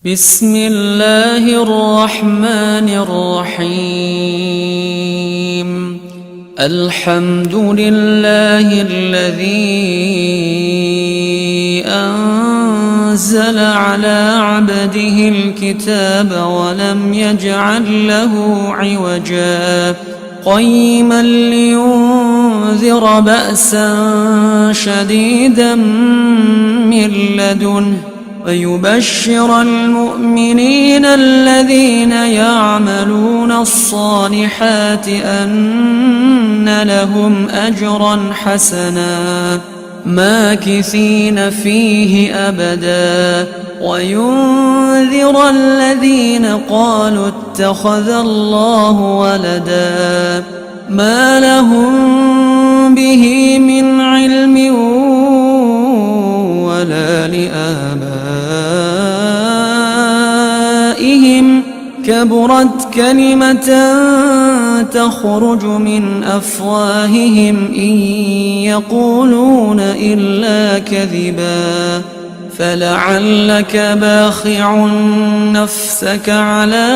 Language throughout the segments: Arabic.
بسم الله الرحمن الرحيم. الحمد لله الذي أنزل على عبده الكتاب ولم يجعل له عوجا قيما لينذر بأسا شديدا من لدنه ويبشر المؤمنين الذين يعملون الصالحات أن لهم أجرا حسنا ماكثين فيه أبدا وينذر الذين قالوا اتخذ الله ولدا ما لهم به من علم ولا لآبائهم كبرت كلمة تخرج من أفواههم إن يقولون إلا كذبا فلعلك باخع نفسك على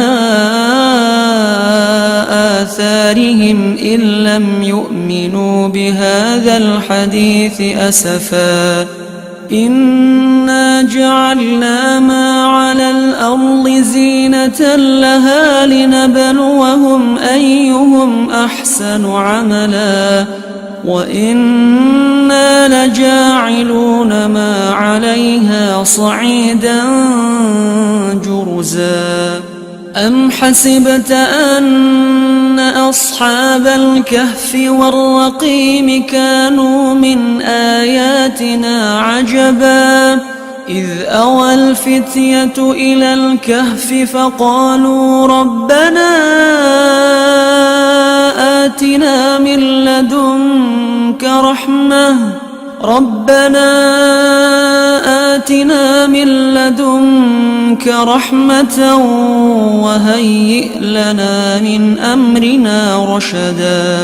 آثارهم إن لم يؤمنوا بهذا الحديث أسفا إنا جعلنا ما على الأرض زينة لها لنبلوهم أيهم أحسن عملا وإنا لجاعلون ما عليها صعيدا جرزا أم حسبت أن أصحاب الكهف والرقيم كانوا من آياتنا عجبا إذ أوى الفتية إلى الكهف فقالوا ربنا آتنا من لدنك رحمة وهيئ لنا من أمرنا رشدا.